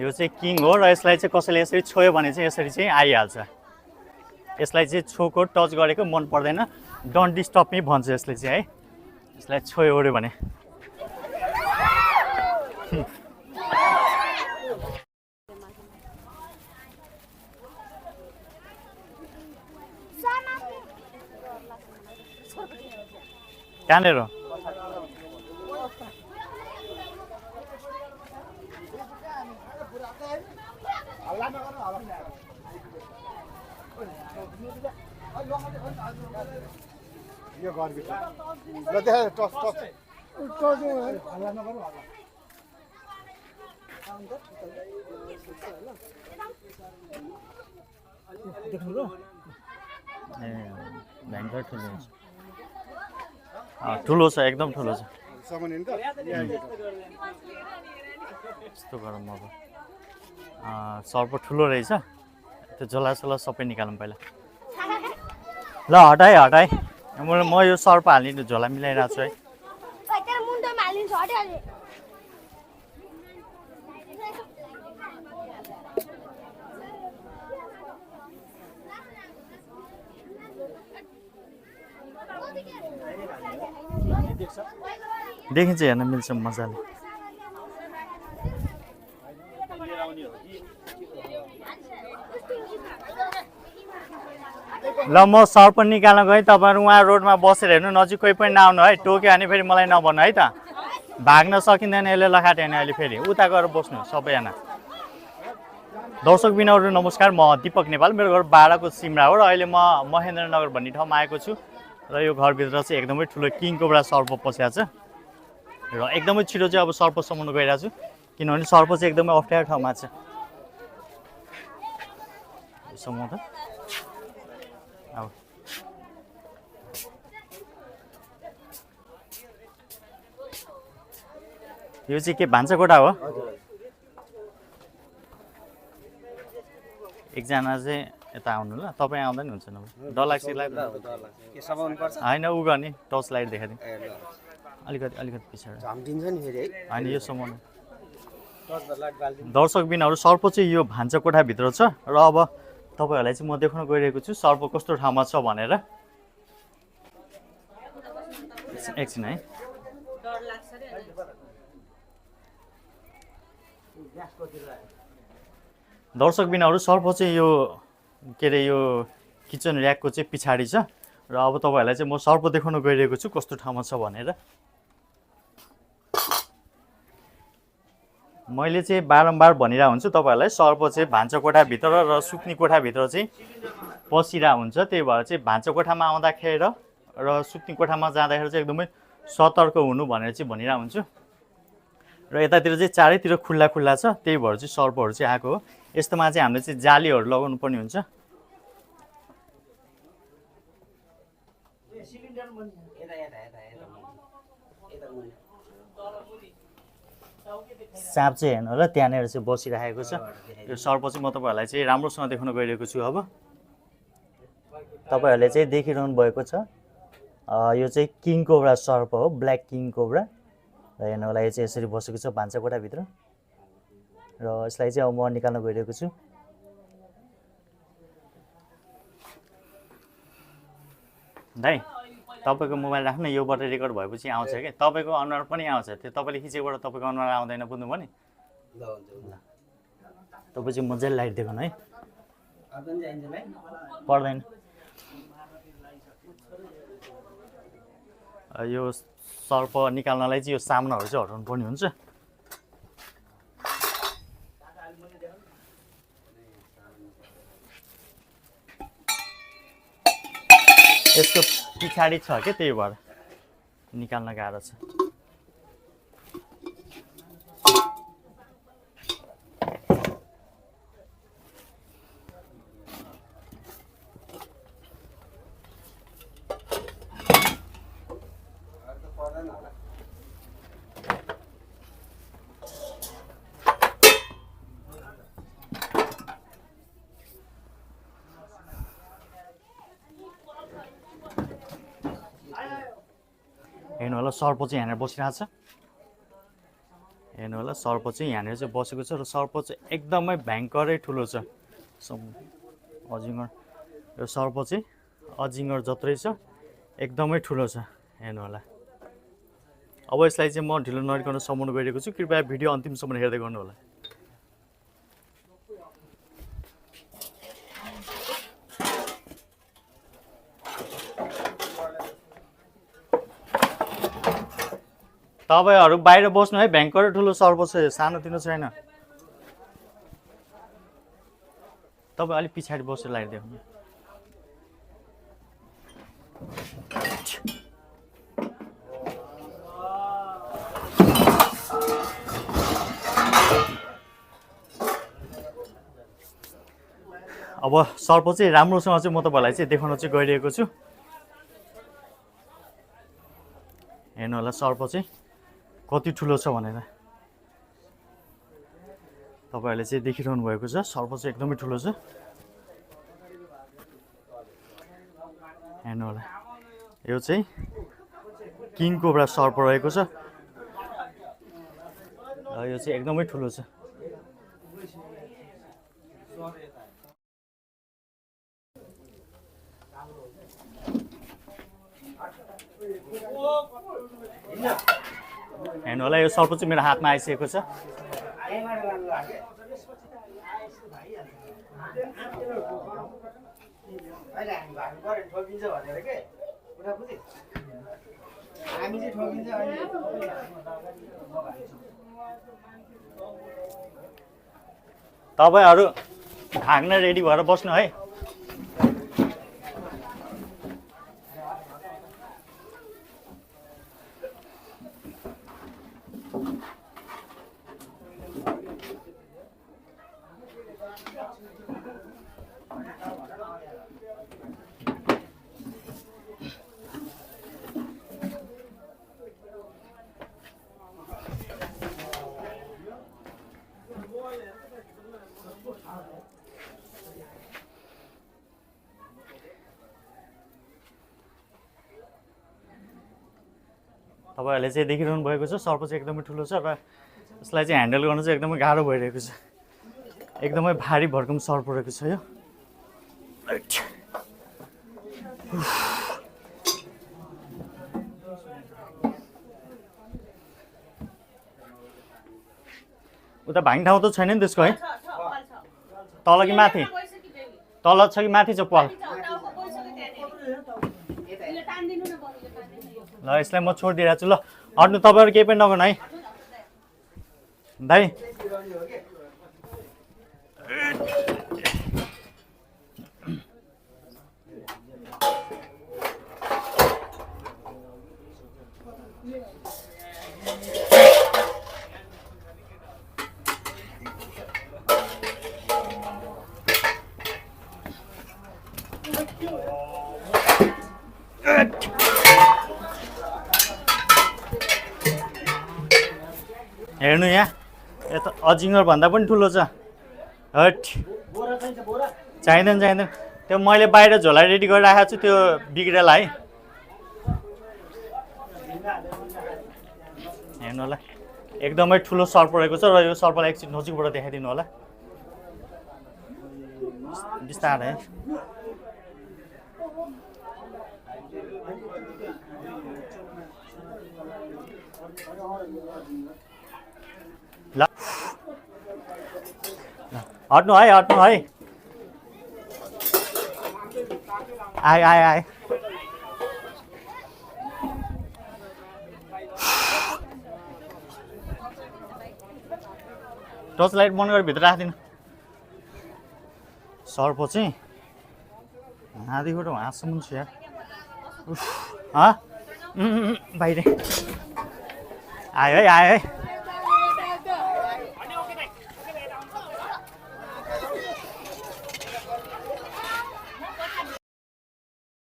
यो चाहिँ किङ हो र यसलाई चाहिँ कसैले यसरी छोयो भने चाहिँ यसरी चाहिँ आइहाल्छ। यसलाई चाहिँ छोको टच गरेको मन पर्दैन, डोन्ट डिस्टर्ब मी भन्छ यसले चाहिँ है। यसलाई छोयो ओर्यो भने कहाँनिर यो गर्बिट ल देखा टस टस टस हल्ला नगर्नु हल्ला देख्नु र ए भयङ्कर ठुलो छ। ठुलो छ, एकदम ठुलो छ। सामान नि त यस्तो गरौँ अब सर्प ठुलो रहेछ, त्यो झोलासोला सबै निकालौँ पहिला। ल हटाएँ हटाएँ, म यो सर्प हाल्ने झोला मिलाइरहेको छु है। देखिन्छ, हेर्न मिल्छ मजाले। ल म सर्प निकाल्न गएँ, तपाईँहरू उहाँ रोडमा बसेर हेर्नु, नजिक कोही पनि नआउनु है। टोक्यो भने फेरि मलाई नभन्नु है त, भाग्न सकिँदैन यसले लखाट्यो भने अहिले फेरि उता गएर बस्नु सबैजना। दर्शकबिनहरू नमस्कार, म दिपक नेपाल, मेरो घर बाराको सिमरा हो र अहिले म महेन्द्रनगर भन्ने ठाउँमा आएको छु र यो घरभित्र चाहिँ एकदमै ठुलो किङ कोब्रा सर्प पसेको छ र एकदमै छिटो चाहिँ अब सर्प समाउन गइरहेको छु, किनभने सर्प चाहिँ एकदमै अप्ठ्यारो ठाउँमा छ। समाउँदा अब यो चाहिँ के भान्साकोठा हो? एकजना चाहिँ यता आउनु ल, तपाईँ आउँदा नि हुन्छ नभए डर लाग्छ होइन, उ गर्ने टर्च लाइट देखाइदिउँ अलिकति अलिकति पछाडि होइन यो समाउनु। दर्शकबिनहरू सर्प चाहिँ यो भान्साकोठाभित्र छ र अब तपाईँहरूलाई चाहिँ म देखाउन गइरहेको छु सर्प कस्तो ठाउँमा छ भनेर। एकछिन है, दर्शकबिनहरू सर्प चाहिँ यो के अरे यो किचन ऱ्याकको चाहिँ पछाडि छ र अब तपाईँहरूलाई चाहिँ म सर्प देखाउन गइरहेको छु कस्तो ठाउँमा छ भनेर। मैले चाहिँ बारम्बार भनिरहेको हुन्छु तपाईँहरूलाई, सर्प चाहिँ भान्सा कोठाभित्र र सुत्ने कोठाभित्र चाहिँ पसिरहेको हुन्छ, त्यही भएर चाहिँ भान्सा कोठामा आउँदाखेरि र सुत्ने कोठामा जाँदाखेरि चाहिँ एकदमै सतर्क हुनु भनेर चाहिँ भनिरहेको हुन्छु। र यतातिर चाहिँ चारैतिर खुल्ला खुल्ला छ, त्यही भएर चाहिँ सर्पहरू चाहिँ आएको हो। यस्तोमा चाहिँ हामीले चाहिँ जालीहरू लगाउनु पर्ने हुन्छ। साँप चाहिँ हेर्नु होला, त्यहाँनिर चाहिँ बसिरहेको छ। यो सर्प चाहिँ म तपाईँहरूलाई चाहिँ राम्रोसँग देखाउन गइरहेको छु। अब तपाईँहरूले चाहिँ देखिरहनु भएको छ, यो चाहिँ किङ कोब्रा सर्प हो, ब्ल्याक किङ कोब्रा। र हेर्नुको लागि चाहिँ यसरी बसेको छ भान्सा कोठाभित्र र यसलाई चाहिँ अब म निकाल्न गइरहेको छु। दाइ तपाईँको मोबाइल राख्नु, योबाट रेकर्ड भएपछि आउँछ क्या, तपाईँको अनुहार पनि आउँछ, त्यो तपाईँले खिचेकोबाट तपाईँको अनुहार आउँदैन बुझ्नु भयो नि। तपाईँ चाहिँ मजाले लाइट देखाउनु है, पर्दैन। यो सर्प निकाल्नलाई चाहिँ यो सामुनाहरू चाहिँ हटाउनु पर्ने हुन्छ। यसको पछाडि छ क्या, त्यही भएर निकाल्न गाह्रो छ। हेर्नु होला सर्प चाहिँ यहाँनिर बसिरहेको छ। हेर्नु होला सर्प चाहिँ यहाँनिर चाहिँ बसेको छ र सर्प चाहिँ एकदमै भयङ्करै ठुलो छ। अजिङ्गर यो सर्प चाहिँ अजिङ्गर जत्रै छ एकदमै ठुलो छ हेर्नु होला। अब यसलाई चाहिँ म ढिलो नगरिकन सम्झाउन गइरहेको छु, कृपया भिडियो अन्तिमसम्म हेर्दै गर्नु होला। तपाईहरु बाहिर बस्नु है, भयङ्कर ठुलो सर्प छ, सानोतिनो छैन। तपाईँ अलिक पछाडि बसेर लगाइदिनु। अब सर्प चाहिँ राम्रोसँग चाहिँ म तपाईहरुलाई चाहिँ देखाउन चाहिँ गइरहेको छु। हेर्नु होला सर्प चाहिँ कति ठुलो छ भनेर। तपाईहरुले चाहिँ देखिरहनु भएको छ, सर्प चाहिँ एकदमै ठुलो छ। हेर्नु होला यो चाहिँ किङ कोब्रा सर्प रहेको छ र यो चाहिँ एकदमै ठुलो छ। हेर्नु होला यो सर्प चाहिँ मेरो हातमा आइसकेको छ। तपाईहरु भाग्न रेडी भएर बस्नु है। तपाईहरुले चाहिँ देखिरहनु भएको छ, सर्प चाहिँ एकदमै ठुलो छ र यसलाई चाहिँ ह्यान्डल गर्न चाहिँ एकदमै गाह्रो भइरहेको छ। एकदमै भारी भरकम सर्प रहेको छ यो। उता भाङ ठाउँ त छैन नि त्यसको है? तल कि माथि? तल छ कि माथि छ पल? ल यसलाई म छोडिदिइरहेको छु। ल हट्नु, तपाईँहरू केही पनि नगर्नु है दाइ। हेर्नु यहाँ यता अजिङ्गर भन्दा पनि ठुलो छ। हट चाहिँदैन चाहिँदैन, त्यो मैले बाहिर झोला रेडी गरेर राखेको छु, त्यो बिग्रेला है। हेर्नु होला एकदमै ठुलो सर्प रहेको छ र यो सर्पलाई एकछिन नजिकबाट देखाइदिनु होला बिस्तारै। ल हट्नु है, हट्नु है। आए आए आए। टर्च लाइट बन्द गरेर भित्र राख्दिनु। सर्प चाहिँ यहाँदेखिबाट वहाँसम्म छ यार। बाहिर आयो है, आयो है।